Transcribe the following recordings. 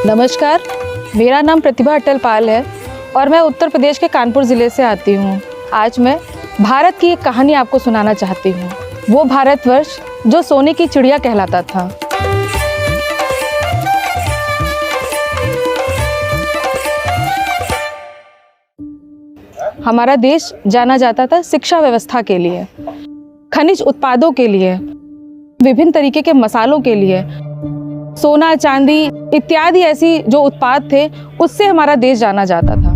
नमस्कार, मेरा नाम प्रतिभा अटल पाल है और मैं उत्तर प्रदेश के कानपुर ज़िले से आती हूँ। आज मैं भारत की एक कहानी आपको सुनाना चाहती हूँ। वो भारतवर्ष जो सोने की चिड़िया कहलाता था। हमारा देश जाना जाता था शिक्षा व्यवस्था के लिए, खनिज उत्पादों के लिए, विभिन्न तरीके के मसालों के लिए, सोना चांदी इत्यादि ऐसी जो उत्पाद थे उससे हमारा देश जाना जाता था।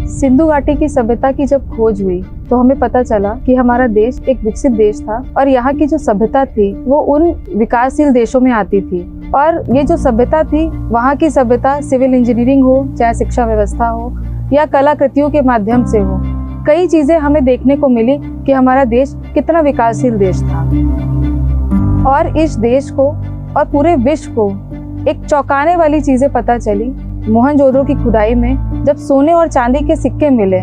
सिंधु घाटी की सभ्यता की जब खोज हुई तो हमें पता चला कि हमारा देश एक विकसित देश था और यहाँ की जो सभ्यता थी वो उन विकासशील देशों में आती थी। और ये जो सभ्यता थी, वहाँ की सभ्यता सिविल इंजीनियरिंग हो, चाहे शिक्षा व्यवस्था हो या कलाकृतियों के माध्यम से हो, कई चीजें हमें देखने को मिली कि हमारा देश कितना विकासशील देश था। और इस देश को और पूरे विश्व को एक चौंकाने वाली चीजें पता चली मोहनजोदड़ो की खुदाई में, जब सोने और चांदी के सिक्के मिले,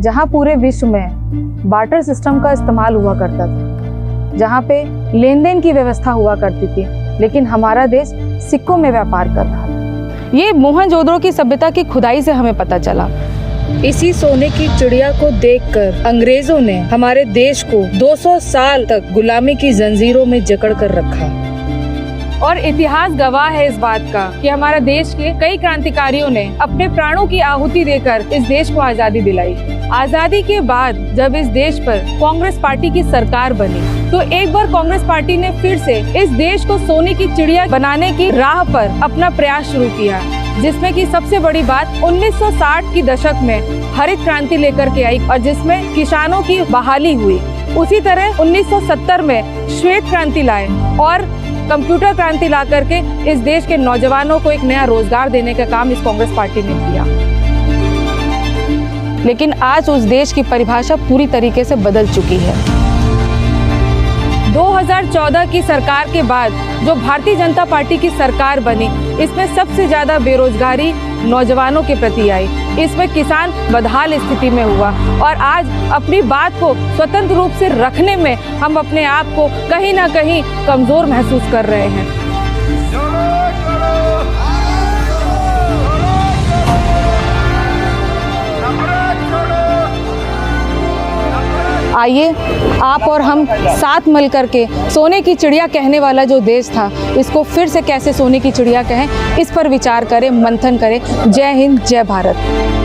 जहां पूरे विश्व में बार्टर सिस्टम का इस्तेमाल हुआ करता था, जहां पे लेन देन की व्यवस्था हुआ करती थी, लेकिन हमारा देश सिक्कों में व्यापार कर रहा था। ये मोहनजोदड़ो की सभ्यता की खुदाई से हमें पता चला। इसी सोने की चिड़िया को देखकर अंग्रेजों ने हमारे देश को 200 साल तक गुलामी की जंजीरों में जकड़ कर रखा। और इतिहास गवाह है इस बात का कि हमारा देश के कई क्रांतिकारियों ने अपने प्राणों की आहुति देकर इस देश को आजादी दिलाई। आजादी के बाद जब इस देश पर कांग्रेस पार्टी की सरकार बनी तो एक बार कांग्रेस पार्टी ने फिर से इस देश को सोने की चिड़िया बनाने की राह पर अपना प्रयास शुरू किया, जिसमें कि सबसे बड़ी बात 1960 की दशक में हरित क्रांति लेकर के आई और जिसमें किसानों की बहाली हुई। उसी तरह 1970 में श्वेत क्रांति लाए और कंप्यूटर क्रांति ला करके इस देश के नौजवानों को एक नया रोजगार देने का काम इस कांग्रेस पार्टी ने किया। लेकिन आज उस देश की परिभाषा पूरी तरीके से बदल चुकी है। 2014 की सरकार के बाद जो भारतीय जनता पार्टी की सरकार बनी, इसमें सबसे ज्यादा बेरोजगारी नौजवानों के प्रति आई। इसमें किसान बदहाल स्थिति में हुआ और आज अपनी बात को स्वतंत्र रूप से रखने में हम अपने आप को कहीं ना कहीं कमजोर महसूस कर रहे हैं। आइए आप और हम साथ मिल करके सोने की चिड़िया कहने वाला जो देश था, इसको फिर से कैसे सोने की चिड़िया कहें, इस पर विचार करें, मंथन करें। जय हिंद, जय भारत।